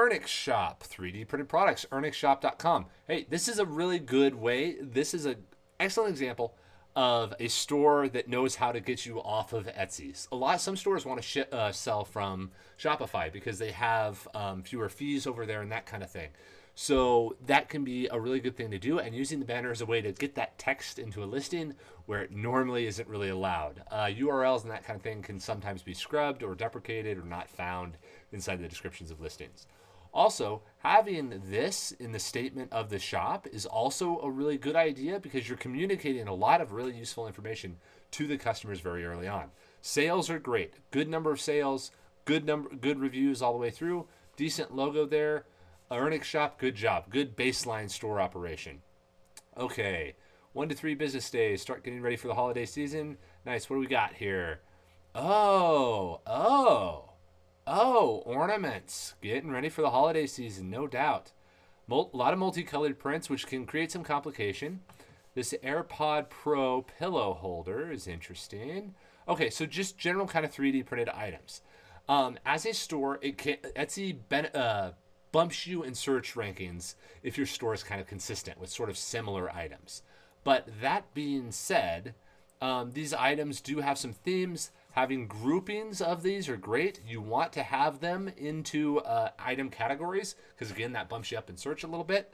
ErnicShop, 3D printed products, ErnicShop.com. Hey, this is a really good way. This is an excellent example of a store that knows how to get you off of Etsy. Some stores want to sell from Shopify because they have fewer fees over there and that kind of thing. So that can be a really good thing to do, and using the banner as a way to get that text into a listing where it normally isn't really allowed. URLs and that kind of thing can sometimes be scrubbed or deprecated or not found inside the descriptions of listings. Also, having this in the statement of the shop is also a really good idea because you're communicating a lot of really useful information to the customers very early on. Sales are great. Good number of sales, good reviews all the way through, decent logo there. ErnicShop, good job. Good baseline store operation. Okay, 1 to 3 business days. Start getting ready for the holiday season. Nice. What do we got here? Oh, ornaments. Getting ready for the holiday season, no doubt. A lot of multicolored prints, which can create some complication. This AirPod Pro pillow holder is interesting. Okay, so just general kind of 3D printed items. As a store, Etsy bumps you in search rankings if your store is kind of consistent with sort of similar items. But that being said, these items do have some themes. Having groupings of these are great. You want to have them into item categories because, again, that bumps you up in search a little bit.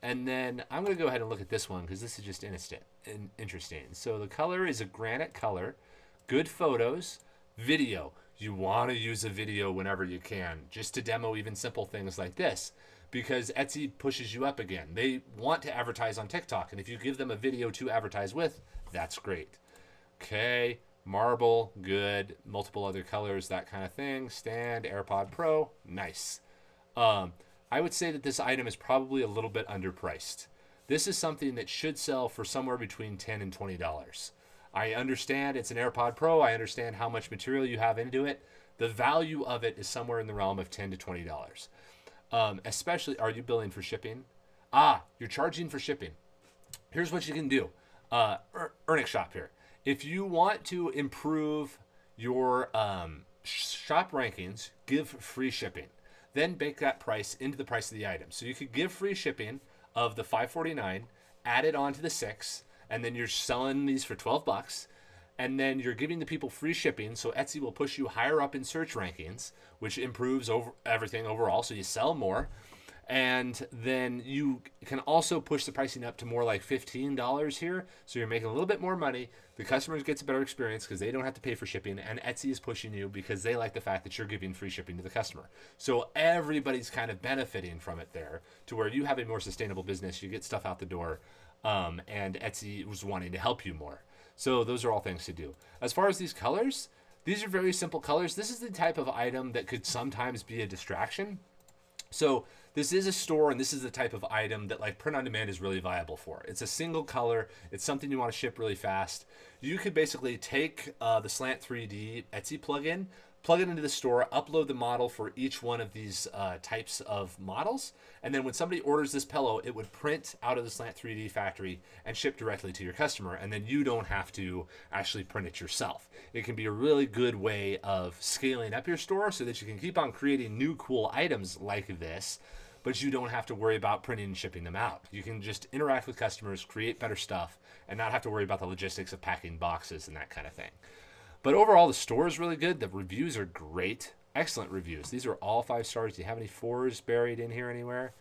And then I'm going to go ahead and look at this one because this is just interesting. So the color is a granite color. Good photos. Video. You want to use a video whenever you can, just to demo even simple things like this, because Etsy pushes you up again. They want to advertise on TikTok, and if you give them a video to advertise with, that's great. Okay, marble, good, multiple other colors, that kind of thing. Stand, AirPod Pro, nice. I would say that this item is probably a little bit underpriced. This is something that should sell for somewhere between $10 and $20. I understand it's an AirPod Pro. I understand how much material you have into it. The value of it is somewhere in the realm of $10 to $20. Especially, are you billing for shipping? You're charging for shipping. Here's what you can do. ErnicShop here. If you want to improve your shop rankings, give free shipping. Then bake that price into the price of the item. So you could give free shipping of the $5.49, add it onto the $6, and then you're selling these for $12, and then you're giving the people free shipping, so Etsy will push you higher up in search rankings, which improves everything overall, so you sell more. And then you can also push the pricing up to more like $15 here, so you're making a little bit more money. The customers gets a better experience because they don't have to pay for shipping, and Etsy is pushing you because they like the fact that you're giving free shipping to the customer. So everybody's kind of benefiting from it there, to where you have a more sustainable business, you get stuff out the door, and Etsy was wanting to help you more. So those are all things to do. As far as these colors, these are very simple colors. This is the type of item that could sometimes be a distraction. So this is a store, and this is the type of item that like print on demand is really viable for. It's a single color. It's something you want to ship really fast. You could basically take the Slant 3D Etsy plugin, plug it into the store, upload the model for each one of these types of models, and then when somebody orders this pillow, it would print out of the Slant 3D factory and ship directly to your customer, and then you don't have to actually print it yourself. It can be a really good way of scaling up your store so that you can keep on creating new cool items like this, but you don't have to worry about printing and shipping them out. You can just interact with customers, create better stuff, and not have to worry about the logistics of packing boxes and that kind of thing. But overall, the store is really good. The reviews are great. Excellent reviews. These are all 5 stars. Do you have any 4s buried in here anywhere?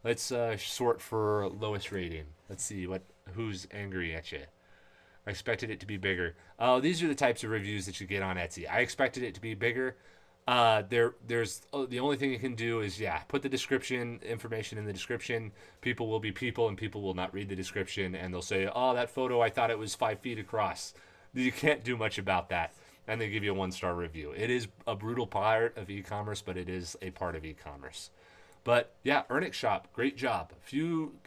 Let's sort for lowest rating. Let's see who's angry at you. I expected it to be bigger. Oh, these are the types of reviews that you get on Etsy. I expected it to be bigger. There's the only thing you can do is put the description information in the description. People will be people, and people will not read the description, and they'll say, "Oh, that photo, I thought it was 5 feet across." You can't do much about that, and they give you a 1-star review. It is a brutal part of e-commerce, but it is a part of e-commerce. But yeah, ErnicShop, great job. Few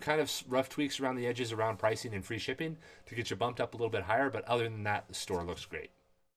kind of rough tweaks around the edges around pricing and free shipping to get you bumped up a little bit higher, but other than that, the store looks great.